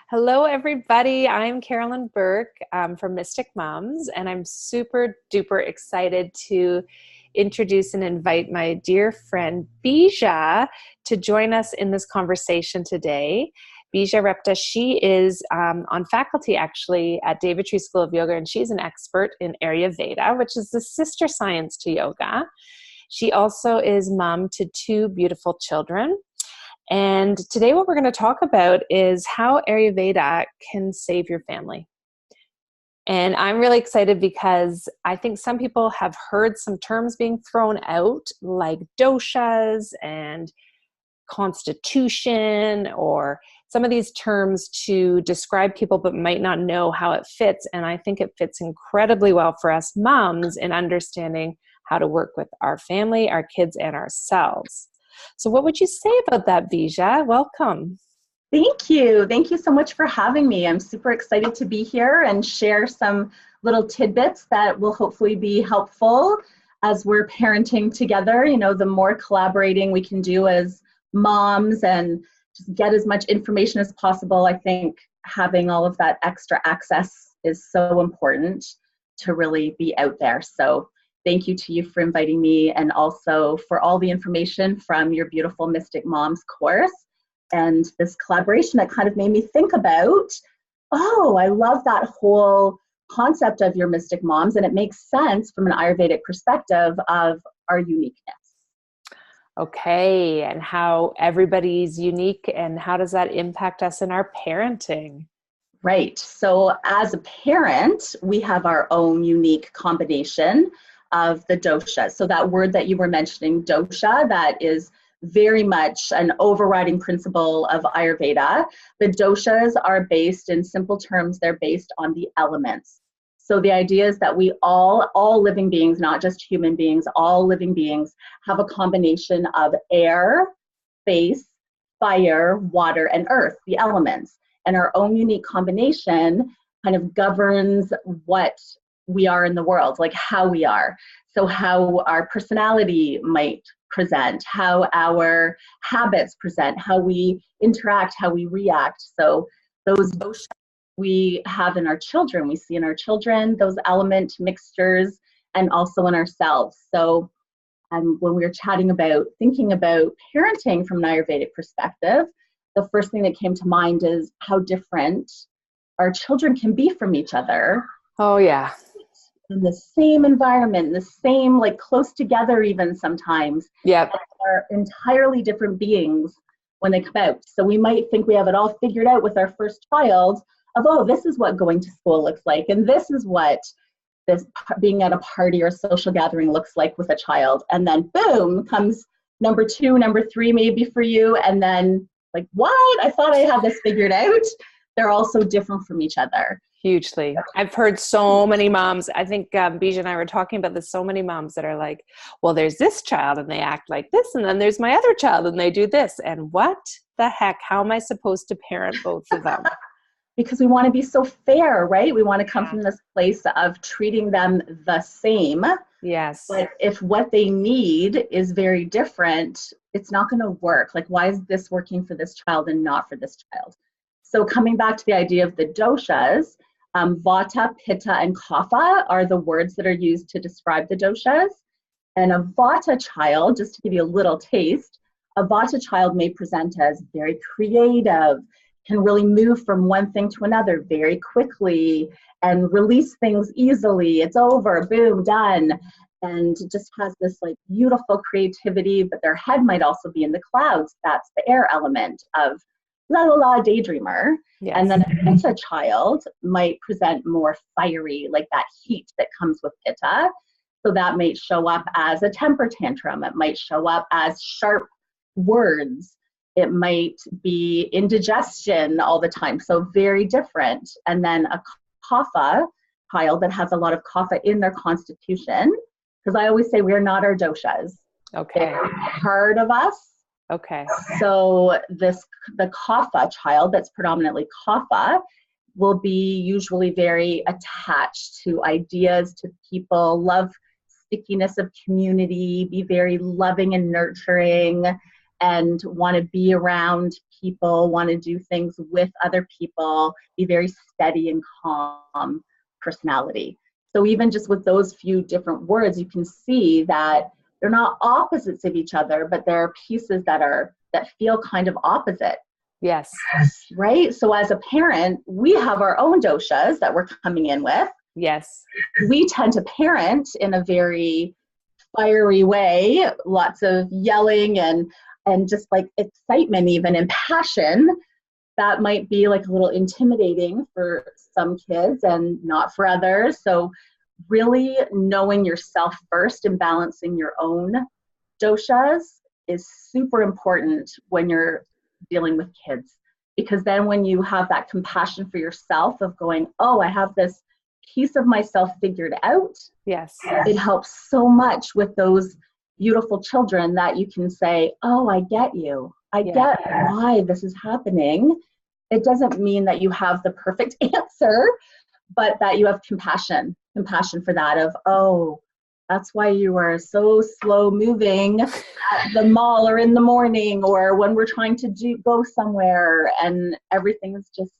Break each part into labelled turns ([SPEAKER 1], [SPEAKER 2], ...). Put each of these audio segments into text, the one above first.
[SPEAKER 1] Hello, everybody. I'm Carolyn Burke from Mystic Moms, and I'm super duper excited to introduce and invite my dear friend Bija to join us in this conversation today. Bija Repta, she is on faculty actually at DevaTree School of Yoga, and she's an expert in Ayurveda, which is the sister science to yoga. She also is mom to two beautiful children. And today what we're going to talk about is how Ayurveda can save your family. And I'm really excited because I think some people have heard some terms being thrown out like doshas and constitution, or some of these terms to describe people but might not know how it fits. And I think it fits incredibly well for us moms in understanding how to work with our family, our kids, and ourselves. So what would you say about that, Bija? Welcome.
[SPEAKER 2] Thank you. Thank you so much for having me. I'm super excited to be here and share some little tidbits that will hopefully be helpful as we're parenting together. You know, the more collaborating we can do as moms and just get as much information as possible, I think having all of that extra access is so important to really be out there. So thank you to you for inviting me, and also for all the information from your beautiful Mystic Moms course and this collaboration that kind of made me think about, oh, I love that whole concept of your Mystic Moms, and it makes sense from an Ayurvedic perspective of our uniqueness.
[SPEAKER 1] Okay, and how everybody's unique, and how does that impact us in our parenting?
[SPEAKER 2] Right. So as a parent, we have our own unique combination of the dosha. So that word that you were mentioning, dosha, that is very much an overriding principle of Ayurveda. The doshas are based, in simple terms, they're based on the elements. So the idea is that we all living beings, not just human beings, all living beings have a combination of air, space, fire, water, and earth, the elements. And our own unique combination kind of governs what we are in the world, like how we are. So how our personality might present, how our habits present, how we interact, how we react. So those doshas we have in our children, we see in our children, those element mixtures, and also in ourselves. So when we were chatting about thinking about parenting from an Ayurvedic perspective, the first thing that came to mind is how different our children can be from each other.
[SPEAKER 1] Oh, yeah.
[SPEAKER 2] In the same environment, the same, like close together even sometimes.
[SPEAKER 1] Yep.
[SPEAKER 2] Are entirely different beings when they come out. So we might think we have it all figured out with our first child of, oh, this is what going to school looks like. And this is what this being at a party or social gathering looks like with a child. And then boom, comes number two, number three, maybe for you. And then like, what? I thought I had this figured out. They're all so different from each other.
[SPEAKER 1] Hugely. I've heard so many moms, I think Bija and I were talking about this, so many moms that are like, well, there's this child and they act like this, and then there's my other child and they do this. And what the heck? How am I supposed to parent both of them?
[SPEAKER 2] Because we want to be so fair, right? We want to come from this place of treating them the same.
[SPEAKER 1] Yes.
[SPEAKER 2] But if what they need is very different, it's not going to work. Like, why is this working for this child and not for this child? So coming back to the idea of the doshas, Vata, Pitta, and Kapha are the words that are used to describe the doshas. And a Vata child, just to give you a little taste, a Vata child may present as very creative, can really move from one thing to another very quickly and release things easily. It's over, boom, done. And just has this like beautiful creativity, but their head might also be in the clouds. That's the air element of la la la daydreamer. Yes. And then a Pitta child might present more fiery, like that heat that comes with Pitta. So that might show up as a temper tantrum. It might show up as sharp words. It might be indigestion all the time. So very different. And then a Kapha child that has a lot of Kapha in their constitution, because I always say we're not our doshas.
[SPEAKER 1] Okay.
[SPEAKER 2] They're part of us.
[SPEAKER 1] Okay.
[SPEAKER 2] So the Kapha child that's predominantly Kapha will be usually very attached to ideas, to people, love stickiness of community, be very loving and nurturing, and want to be around people, want to do things with other people, be very steady and calm personality. So even just with those few different words, you can see that they're not opposites of each other, but there are pieces that feel kind of opposite.
[SPEAKER 1] Yes.
[SPEAKER 2] Right? So as a parent, we have our own doshas that we're coming in with.
[SPEAKER 1] Yes.
[SPEAKER 2] We tend to parent in a very fiery way, lots of yelling and just like excitement even, and passion. That might be like a little intimidating for some kids and not for others. So really knowing yourself first and balancing your own doshas is super important when you're dealing with kids, because then when you have that compassion for yourself of going, oh, I have this piece of myself figured out.
[SPEAKER 1] Yes.
[SPEAKER 2] It helps so much with those beautiful children that you can say, oh, I get you. I get why this is happening. It doesn't mean that you have the perfect answer, but that you have compassion for that of, oh, that's why you are so slow moving at the mall or in the morning or when we're trying to go somewhere and everything is just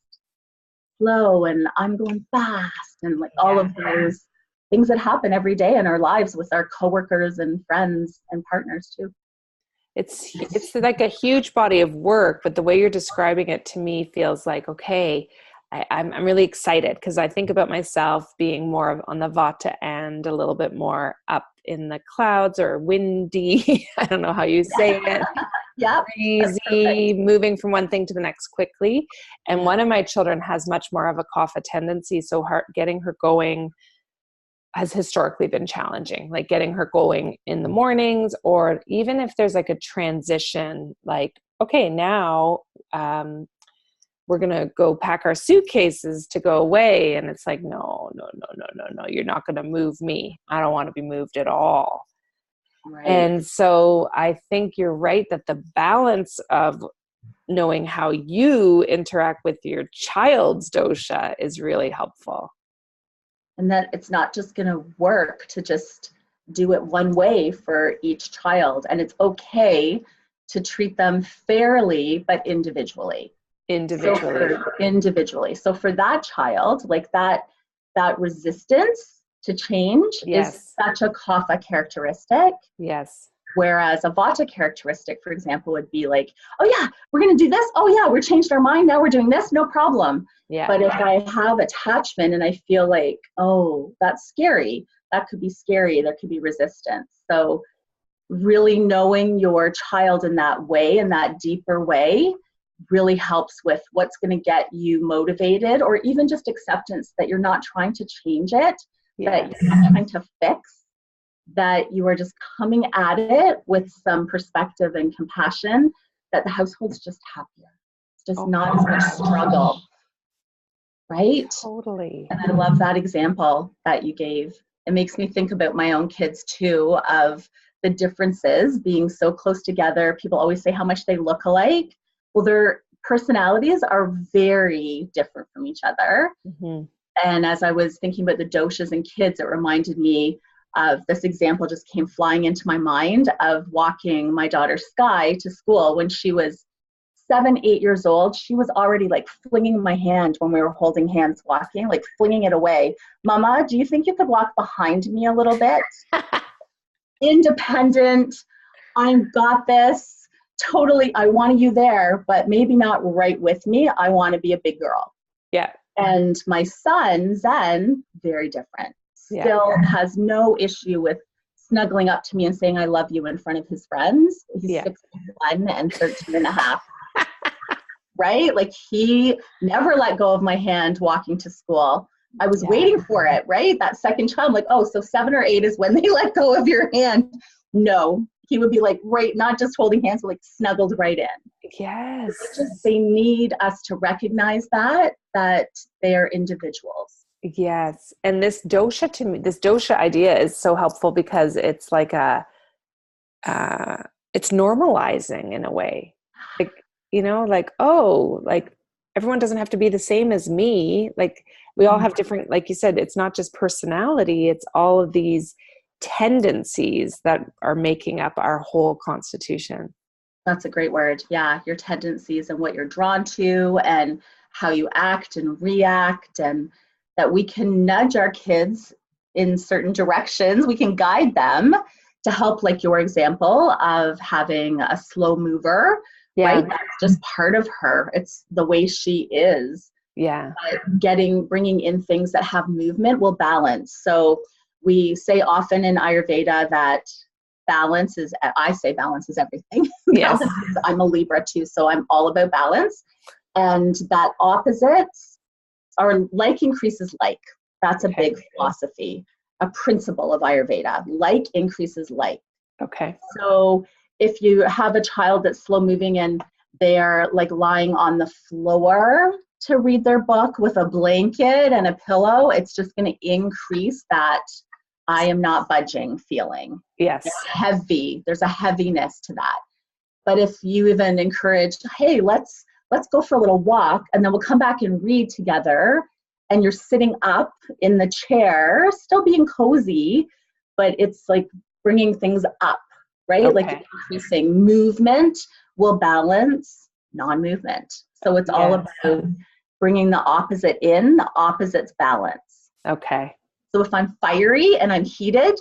[SPEAKER 2] slow and I'm going fast and like all of those things that happen every day in our lives with our coworkers and friends and partners too.
[SPEAKER 1] It's like a huge body of work, but the way you're describing it to me feels like, okay, I'm really excited because I think about myself being more on the Vata end, a little bit more up in the clouds or windy. I don't know how you say it.
[SPEAKER 2] Yeah.
[SPEAKER 1] Easy, moving from one thing to the next quickly. And one of my children has much more of a kapha tendency. So getting her going has historically been challenging, like getting her going in the mornings, or even if there's like a transition, like, okay, now we're going to go pack our suitcases to go away. And it's like, no, you're not going to move me. I don't want to be moved at all. Right. And so I think you're right that the balance of knowing how you interact with your child's dosha is really helpful.
[SPEAKER 2] And that it's not just going to work to just do it one way for each child. And it's okay to treat them fairly, but individually. So for that child, like that resistance to change is such a kapha characteristic.
[SPEAKER 1] Yes.
[SPEAKER 2] Whereas a vata characteristic, for example, would be like, oh yeah, we're going to do this. Oh yeah, we changed our mind. Now we're doing this. No problem. Yeah. But if I have attachment and I feel like, oh, that's scary, that could be scary. There could be resistance. So really knowing your child in that way, in that deeper way, really helps with what's going to get you motivated, or even just acceptance that you're not trying to change it, that you're not trying to fix, that you are just coming at it with some perspective and compassion, that the household's just happier. It's just not as much struggle. Right?
[SPEAKER 1] Totally.
[SPEAKER 2] And I love that example that you gave. It makes me think about my own kids too, of the differences being so close together. People always say how much they look alike. Well, their personalities are very different from each other. Mm-hmm. And as I was thinking about the doshas and kids, it reminded me of this example just came flying into my mind of walking my daughter Sky to school when she was 7, 8 years old. She was already like flinging my hand when we were holding hands walking, like flinging it away. Mama, do you think you could walk behind me a little bit? Independent. I've got this. Totally. I want you there, but maybe not right with me. I want to be a big girl.
[SPEAKER 1] Yeah.
[SPEAKER 2] And my son, Zen, very different. Still has no issue with snuggling up to me and saying, I love you in front of his friends. He's 6'1" and 13 and a half. Right? Like he never let go of my hand walking to school. I was waiting for it, right? That second child, like, oh, so 7 or 8 is when they let go of your hand. No, he would be like, right, not just holding hands, but like snuggled right in.
[SPEAKER 1] Yes.
[SPEAKER 2] They need us to recognize that they are individuals.
[SPEAKER 1] Yes. And this dosha, to me, this dosha idea is so helpful because it's like it's normalizing in a way. Like, you know, like, oh, like everyone doesn't have to be the same as me. Like we all have different, like you said, it's not just personality, it's all of these tendencies that are making up our whole constitution.
[SPEAKER 2] That's a great word. Yeah, your tendencies and what you're drawn to and how you act and react, and that we can nudge our kids in certain directions. We can guide them to help, like your example of having a slow mover,
[SPEAKER 1] Yeah.
[SPEAKER 2] right? That's just part of her. It's the way she is.
[SPEAKER 1] Yeah.
[SPEAKER 2] Bringing in things that have movement will balance. So we say often in Ayurveda that I say balance is everything.
[SPEAKER 1] Yes.
[SPEAKER 2] I'm a Libra too, so I'm all about balance. And that opposites are like increases like. That's a big philosophy, a principle of Ayurveda. Like increases like.
[SPEAKER 1] Okay.
[SPEAKER 2] So if you have a child that's slow moving and they're like lying on the floor to read their book with a blanket and a pillow, it's just going to increase that I am not budging feeling.
[SPEAKER 1] Yes.
[SPEAKER 2] There's a heaviness to that. But if you even encourage, hey, let's go for a little walk and then we'll come back and read together, and you're sitting up in the chair, still being cozy, but it's like bringing things up, right?
[SPEAKER 1] Okay.
[SPEAKER 2] Like increasing movement will balance non-movement. So it's all about bringing the opposite in, the opposites balance.
[SPEAKER 1] Okay.
[SPEAKER 2] So if I'm fiery and I'm heated,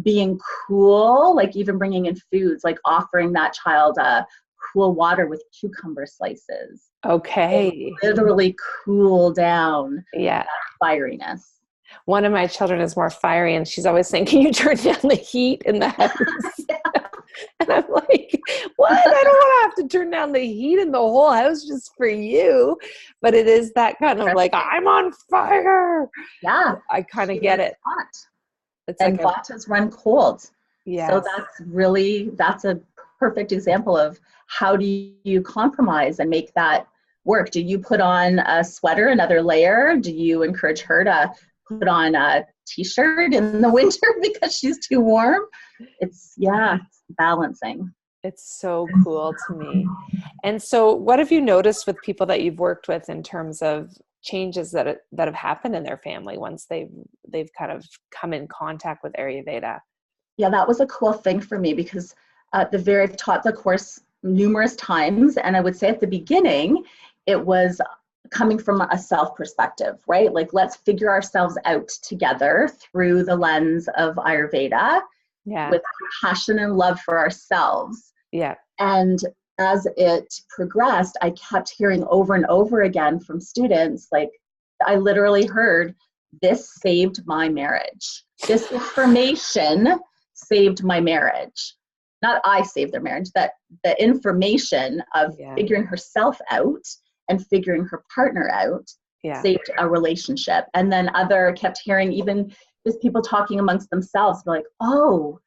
[SPEAKER 2] being cool, like even bringing in foods, like offering that child a cool water with cucumber slices.
[SPEAKER 1] Okay.
[SPEAKER 2] Literally cool down
[SPEAKER 1] that
[SPEAKER 2] fieriness.
[SPEAKER 1] One of my children is more fiery, and she's always saying, can you turn down the heat in the house? And I'm like, what? I don't want to have to turn down the heat in the whole house just for you. But it is that kind of like, I'm on fire.
[SPEAKER 2] Yeah.
[SPEAKER 1] I kind of get it.
[SPEAKER 2] Hot.
[SPEAKER 1] It's
[SPEAKER 2] and
[SPEAKER 1] like
[SPEAKER 2] vatas run cold.
[SPEAKER 1] Yeah.
[SPEAKER 2] So that's a perfect example of how do you compromise and make that work. Do you put on a sweater, another layer? Do you encourage her to put on a t-shirt in the winter because she's too warm? It's balancing.
[SPEAKER 1] It's so cool to me. And so what have you noticed with people that you've worked with in terms of changes that have happened in their family once they've kind of come in contact with Ayurveda?
[SPEAKER 2] Yeah, that was a cool thing for me because I've taught the course numerous times, and I would say at the beginning, it was coming from a self perspective, right? Like, let's figure ourselves out together through the lens of Ayurveda, with passion and love for ourselves.
[SPEAKER 1] Yeah.
[SPEAKER 2] And as it progressed, I kept hearing over and over again from students, like, I literally heard, this saved my marriage. This information saved my marriage. Not I saved their marriage, that the information of figuring herself out and figuring her partner out saved a relationship. And then kept hearing even just people talking amongst themselves, like, oh,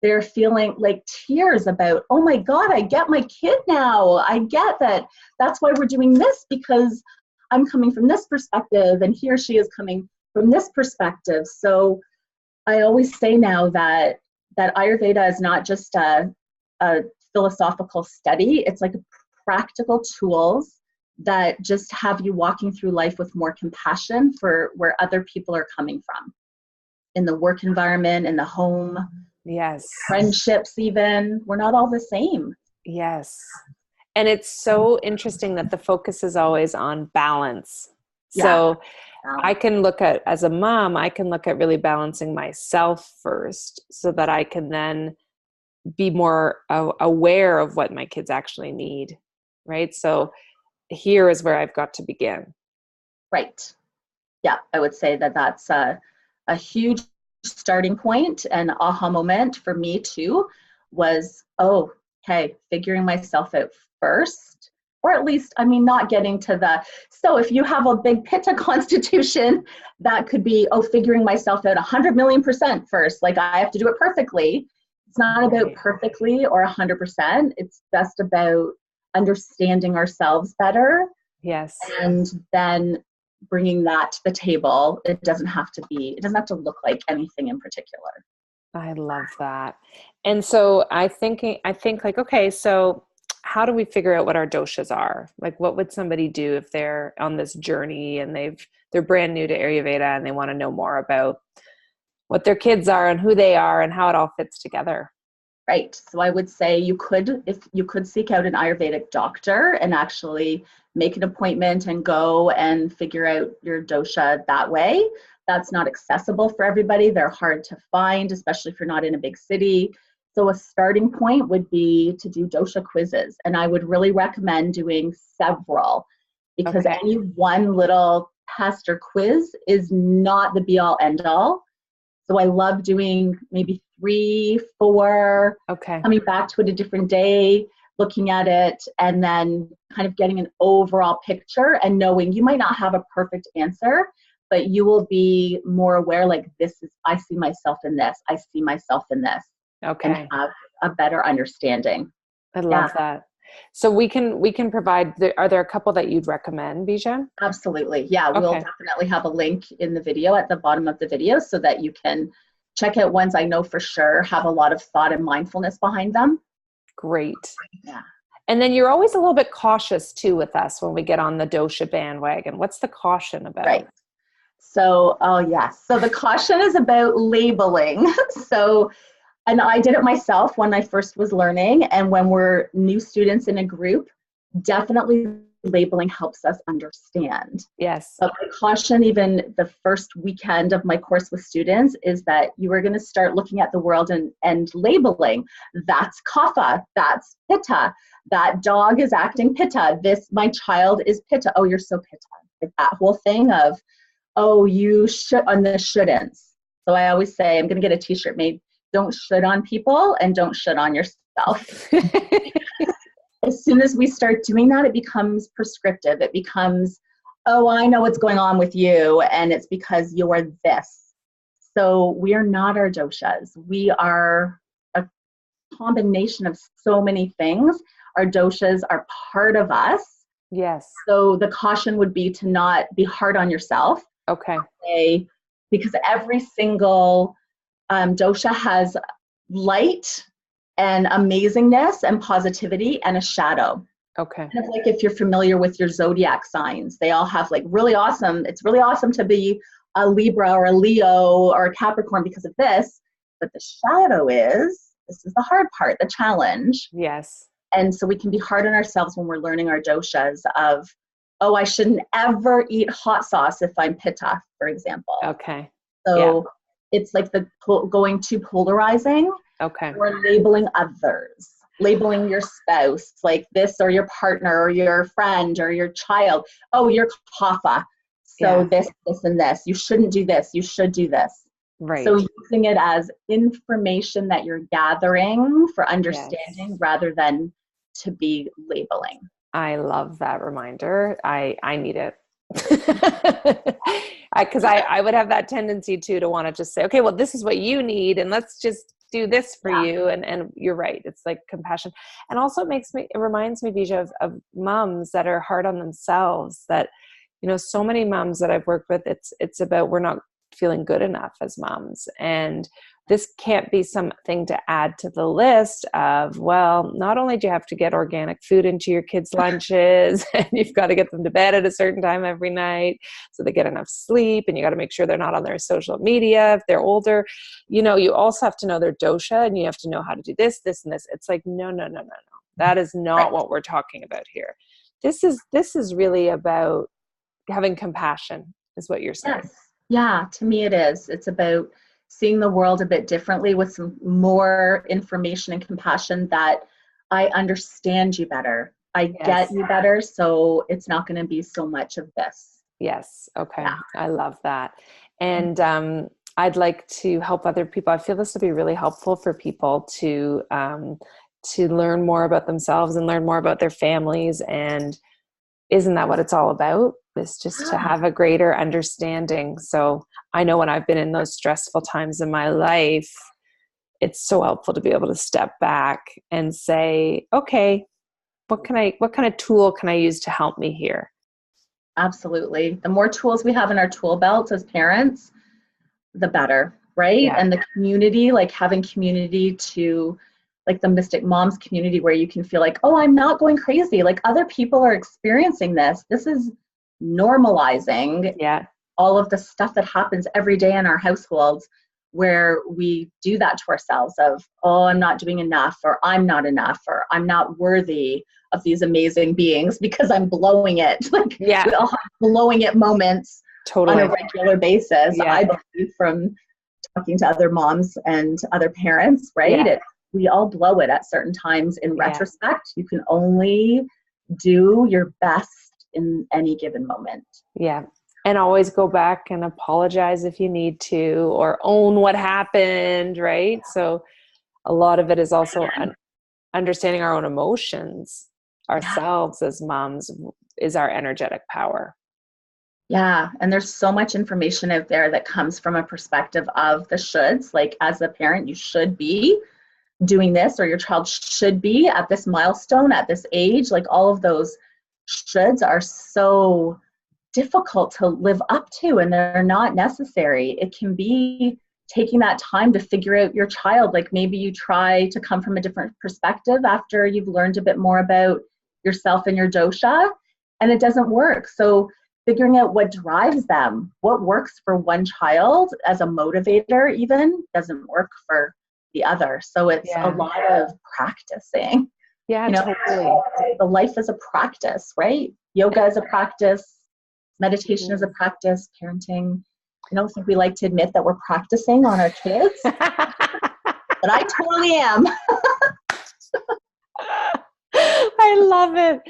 [SPEAKER 2] they're feeling like tears about, oh my God, I get my kid now. I get that. That's why we're doing this, because I'm coming from this perspective and he or she is coming from this perspective. So I always say now that Ayurveda is not just a philosophical study. It's like practical tools that just have you walking through life with more compassion for where other people are coming from, in the work environment, in the home.
[SPEAKER 1] Yes.
[SPEAKER 2] Friendships even. We're not all the same.
[SPEAKER 1] Yes. And it's so interesting that the focus is always on balance. Yeah. So I can look at, as a mom, I can look at really balancing myself first so that I can then be more aware of what my kids actually need. Right. So here is where I've got to begin.
[SPEAKER 2] Right. Yeah. I would say that that's a huge starting point and aha moment for me too, was, oh, okay, figuring myself out first, or at least, not getting to so if you have a big Pitta constitution, that could be, figuring myself out 100 million% first. Like, I have to do it perfectly. It's not about perfectly or 100%. It's just about understanding ourselves better.
[SPEAKER 1] Yes.
[SPEAKER 2] And then bringing that to the table. It doesn't have to look like anything in particular.
[SPEAKER 1] I love that. And so I think like, okay, so how do we figure out what our doshas are? Like, what would somebody do if they're on this journey and they're brand new to Ayurveda and they want to know more about what their kids are and who they are and how it all fits together?
[SPEAKER 2] Right. So I would say you could, if you could seek out an Ayurvedic doctor and actually make an appointment and go and figure out your dosha that way. That's not accessible for everybody. They're hard to find, especially if you're not in a big city. So a starting point would be to do dosha quizzes. And I would really recommend doing several, because any one little test or quiz is not the be all end all. So I love doing maybe 3, 4, coming back to it a different day, looking at it, and then kind of getting an overall picture and knowing you might not have a perfect answer, but you will be more aware, like, this is, I see myself in this, I see myself in this, and have a better understanding.
[SPEAKER 1] I love that. So we can provide, are there a couple that you'd recommend, Bija?
[SPEAKER 2] Absolutely. Yeah, we'll definitely have a link in the video at the bottom of the video so that you can check out ones I know for sure have a lot of thought and mindfulness behind them.
[SPEAKER 1] Great.
[SPEAKER 2] Yeah.
[SPEAKER 1] And then you're always a little bit cautious too with us when we get on the dosha bandwagon. What's the caution about?
[SPEAKER 2] Right. So, so the caution is about labeling. So, and I did it myself when I first was learning, and when we're new students in a group, definitely labeling helps us understand.
[SPEAKER 1] Yes.
[SPEAKER 2] But my caution, even the first weekend of my course with students, is that you are going to start looking at the world and labeling. That's kapha, that's pitta, that dog is acting pitta, this, my child is pitta, oh, you're so pitta. Like that whole thing of, oh, you should, on the shouldn'ts. So I always say, I'm going to get a t-shirt made, don't should on people and don't should on yourself. As soon as we start doing that, it becomes prescriptive. It becomes, oh, I know what's going on with you, and it's because you're this. So we are not our doshas. We are a combination of so many things. Our doshas are part of us.
[SPEAKER 1] Yes.
[SPEAKER 2] So the caution would be to not be hard on yourself. Because every single dosha has light and amazingness and positivity and a shadow. Kind of like if you're familiar with your zodiac signs, they all have like really awesome, it's really awesome to be a Libra or a Leo or a Capricorn because of this, but the shadow is, this is the hard part, the challenge.
[SPEAKER 1] Yes.
[SPEAKER 2] And so we can be hard on ourselves when we're learning our doshas of, oh, I shouldn't ever eat hot sauce if I'm pitta, for example. So it's like the going too polarizing. Or labeling others, labeling your spouse, like this, or your partner, or your friend, or your child. Oh, you're kapha. So this, and this. You shouldn't do this. You should do this.
[SPEAKER 1] Right.
[SPEAKER 2] So using it as information that you're gathering for understanding rather than to be labeling.
[SPEAKER 1] I love that reminder. I need it. Because I would have that tendency too to want to just say, okay, well, this is what you need, and let's just do this for you. And you're right. It's like compassion. And also it reminds me, Bija, of moms that are hard on themselves, that, you know, so many moms that I've worked with, it's about, we're not feeling good enough as moms. And this can't be something to add to the list of, well, not only do you have to get organic food into your kids' lunches, and you've got to get them to bed at a certain time every night so they get enough sleep, and you got to make sure they're not on their social media if they're older. You know, you also have to know their dosha, and you have to know how to do this, this, and this. It's like, no. That is not what we're talking about here. This is really about having compassion, is what you're saying.
[SPEAKER 2] Yes. Yeah, to me it is. It's about seeing the world a bit differently with some more information and compassion, that I understand you better. I get you better. So it's not going to be so much of this.
[SPEAKER 1] Yes. Okay. Yeah. I love that. And I'd like to help other people. I feel this will be really helpful for people to learn more about themselves and learn more about their families. And isn't that what it's all about? Is just to have a greater understanding. So I know when I've been in those stressful times in my life, it's so helpful to be able to step back and say, okay, what kind of tool can I use to help me here?
[SPEAKER 2] Absolutely. The more tools we have in our tool belt as parents, the better, right? Yeah. And the community, like having community to, like the Mystic Moms community, where you can feel like, oh, I'm not going crazy. Like other people are experiencing this. This is normalizing all of the stuff that happens every day in our households. where we do that to ourselves of, oh, I'm not doing enough, or I'm not enough, or I'm not worthy of these amazing beings because I'm blowing it. Like we all have blowing it moments on a regular basis. I believe, from talking to other moms and other parents, right? We all blow it at certain times. In retrospect, you can only do your best in any given moment.
[SPEAKER 1] Yeah. And always go back and apologize if you need to, or own what happened, right? So a lot of it is also understanding our own emotions ourselves as moms is our energetic power.
[SPEAKER 2] Yeah. And there's so much information out there that comes from a perspective of the shoulds. Like, as a parent, you should be doing this, or your child should be at this milestone at this age. Like, all of those shoulds are so difficult to live up to, and they're not necessary. It can be taking that time to figure out your child. Like, maybe you try to come from a different perspective after you've learned a bit more about yourself and your dosha, and it doesn't work. So figuring out what drives them, what works for one child as a motivator even doesn't work for the other. So it's a lot of practicing.
[SPEAKER 1] Yeah, totally.
[SPEAKER 2] The life is a practice, right? Yoga is a practice. Meditation is a practice. Parenting, I don't think we like to admit that we're practicing on our kids, but I totally am.
[SPEAKER 1] I love it.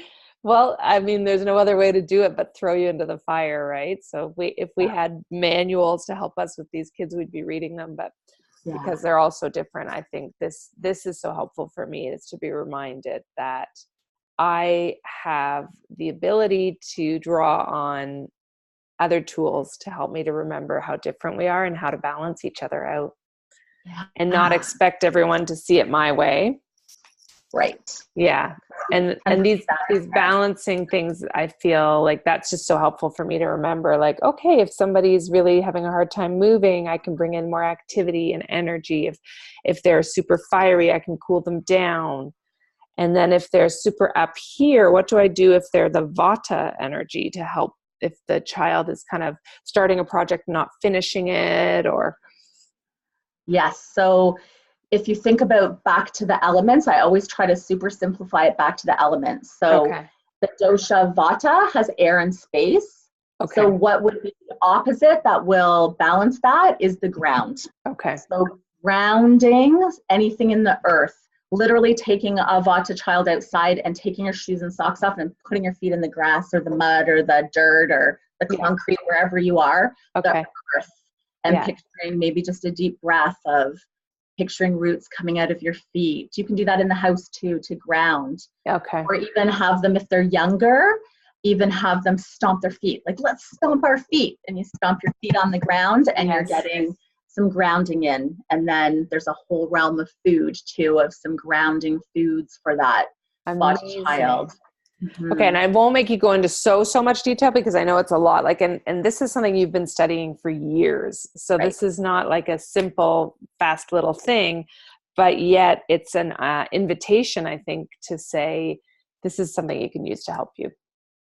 [SPEAKER 1] Well, I mean, there's no other way to do it but throw you into the fire, right? So if we had manuals to help us with these kids, we'd be reading them, but because they're all so different, I think this is so helpful for me, is to be reminded that I have the ability to draw on other tools to help me to remember how different we are and how to balance each other out, and not expect everyone to see it my way.
[SPEAKER 2] Right.
[SPEAKER 1] Yeah. And these balancing things, I feel like that's just so helpful for me to remember, like, okay, if somebody's really having a hard time moving, I can bring in more activity and energy. If they're super fiery, I can cool them down. And then if they're super up here, what do I do if they're the Vata energy, to help if the child is kind of starting a project, not finishing it, or?
[SPEAKER 2] Yes. So if you think about back to the elements, I always try to super simplify it back to the elements. So the dosha Vata has air and space. So what would be the opposite that will balance that is the ground. So grounding anything in the earth, literally taking a Vata child outside and taking your shoes and socks off and putting your feet in the grass or the mud or the dirt or the concrete, wherever you are, the earth, and picturing maybe just a deep breath of picturing roots coming out of your feet. You can do that in the house too, to ground. Or even have them, if they're younger, even have them stomp their feet. Like, let's stomp our feet. And you stomp your feet on the ground, and you're getting some grounding in. And then there's a whole realm of food too, of some grounding foods for that child.
[SPEAKER 1] Okay, and I won't make you go into so much detail, because I know it's a lot. Like, and this is something you've been studying for years. So this is not like a simple, fast little thing, but yet it's an invitation, I think, to say this is something you can use to help you.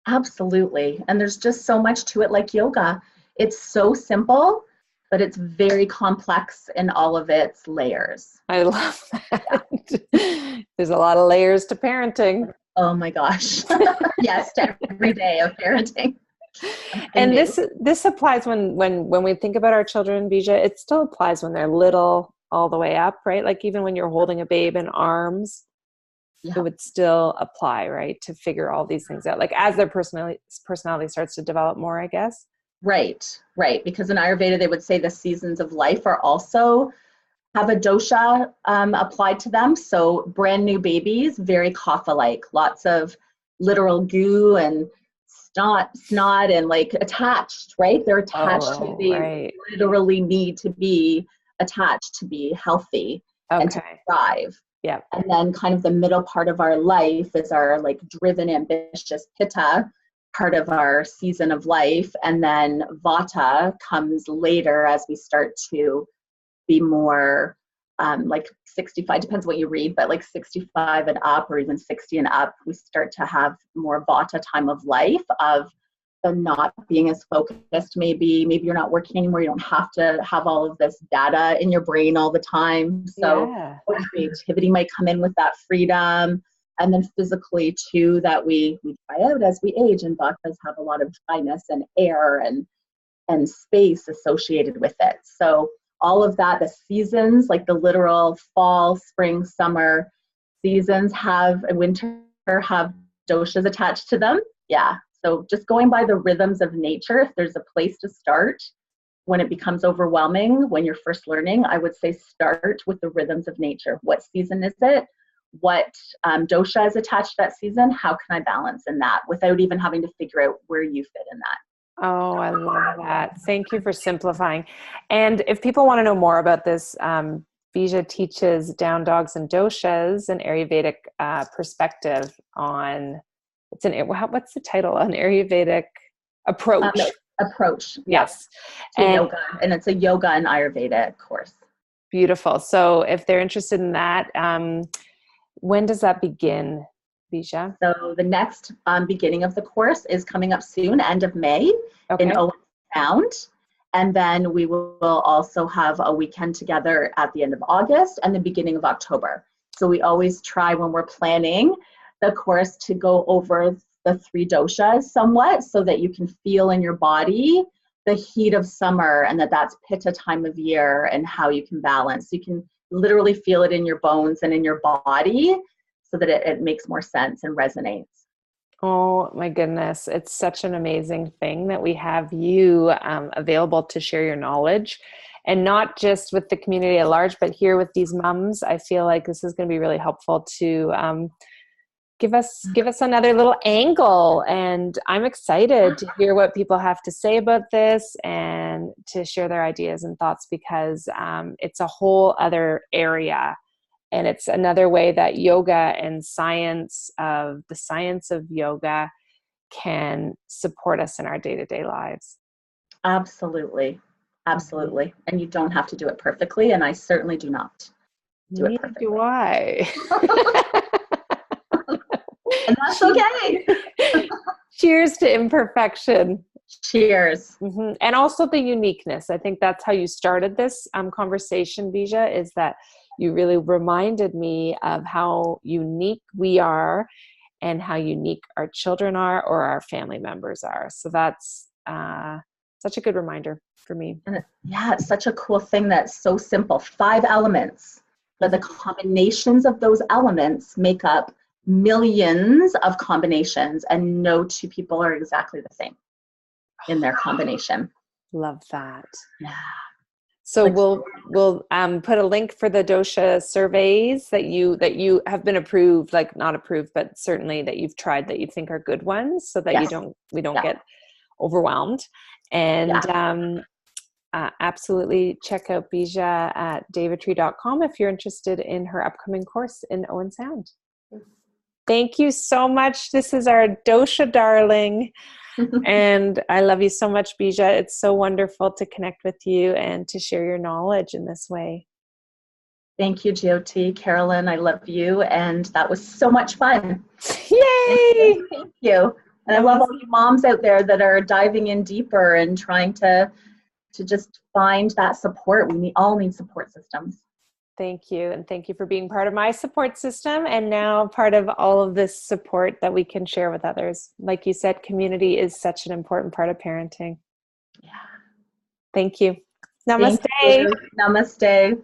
[SPEAKER 2] Absolutely. And there's just so much to it, like yoga. It's so simple, but it's very complex in all of its layers.
[SPEAKER 1] I love that. There's a lot of layers to parenting.
[SPEAKER 2] Oh my gosh. Yes, to every day of parenting.
[SPEAKER 1] And this applies when we think about our children, Bija. It still applies when they're little all the way up, right? Like, even when you're holding a babe in arms, it would still apply, right? To figure all these things out, like as their personality starts to develop more, I guess. Right.
[SPEAKER 2] Because in Ayurveda, they would say the seasons of life are also have a dosha applied to them. So brand new babies, very kapha-like, lots of literal goo and snot and like attached, right? They're attached to they literally need to be attached to be healthy and to thrive.
[SPEAKER 1] Yeah.
[SPEAKER 2] And then kind of the middle part of our life is our like driven, ambitious pitta part of our season of life. And then Vata comes later as we start to be more like 65, depends what you read, but like 65 and up, or even 60 and up, we start to have more Vata time of life, of the not being as focused, maybe you're not working anymore, you don't have to have all of this data in your brain all the time. So creativity might come in with that freedom. And then physically too, that we dry out as we age, and vatas have a lot of dryness and air and space associated with it. So all of that, the seasons, like the literal fall, spring, summer seasons have, and winter have doshas attached to them. Yeah. So just going by the rhythms of nature, if there's a place to start when it becomes overwhelming, when you're first learning, I would say start with the rhythms of nature. What season is it? What dosha is attached to that season? How can I balance in that without even having to figure out where you fit in that?
[SPEAKER 1] Oh, I love that. Thank you for simplifying. And if people want to know more about this, Bija teaches down dogs and doshas, an Ayurvedic perspective on, what's the title? An Ayurvedic approach.
[SPEAKER 2] Approach.
[SPEAKER 1] Yes.
[SPEAKER 2] And yoga. And it's a yoga and Ayurveda course.
[SPEAKER 1] Beautiful. So if they're interested in that, when does that begin, Bija?
[SPEAKER 2] So the next beginning of the course is coming up soon, end of May in Owen Sound. And then we will also have a weekend together at the end of August and the beginning of October. So we always try when we're planning the course to go over the 3 doshas somewhat, so that you can feel in your body the heat of summer, and that's pitta time of year, and how you can balance. You can literally feel it in your bones and in your body, so that it makes more sense and resonates.
[SPEAKER 1] Oh my goodness. It's such an amazing thing that we have you available to share your knowledge, and not just with the community at large, but here with these moms. I feel like this is going to be really helpful to give us another little angle. And I'm excited to hear what people have to say about this and to share their ideas and thoughts, because it's a whole other area. And it's another way that yoga and the science of yoga can support us in our day-to-day lives.
[SPEAKER 2] Absolutely. Absolutely. And you don't have to do it perfectly. And I certainly do not do it perfectly.
[SPEAKER 1] Neither do I.
[SPEAKER 2] And that's okay.
[SPEAKER 1] Cheers to imperfection.
[SPEAKER 2] Cheers.
[SPEAKER 1] Mm-hmm. And also the uniqueness. I think that's how you started this conversation, Bija, is that you really reminded me of how unique we are and how unique our children are, or our family members are. So that's such a good reminder for me.
[SPEAKER 2] And it's such a cool thing that's so simple. 5 elements, but the combinations of those elements make up millions of combinations, and no 2 people are exactly the same in their combination.
[SPEAKER 1] Love that.
[SPEAKER 2] Yeah.
[SPEAKER 1] So we'll put a link for the dosha surveys that you have been approved, like not approved, but certainly that you've tried, that you think are good ones, so that we don't get overwhelmed. And absolutely check out Bija at DevaTree.com if you're interested in her upcoming course in Owen Sound. Thank you so much. This is our Dosha Darling. And I love you so much, Bija. It's so wonderful to connect with you and to share your knowledge in this way.
[SPEAKER 2] Thank you, GOT. Carolyn, I love you. And that was so much fun.
[SPEAKER 1] Yay!
[SPEAKER 2] Thank you. And I love all you moms out there that are diving in deeper and trying to just find that support. We all need support systems.
[SPEAKER 1] Thank you. And thank you for being part of my support system, and now part of all of this support that we can share with others. Like you said, community is such an important part of parenting.
[SPEAKER 2] Yeah.
[SPEAKER 1] Thank you. Namaste.
[SPEAKER 2] Thank you. Namaste.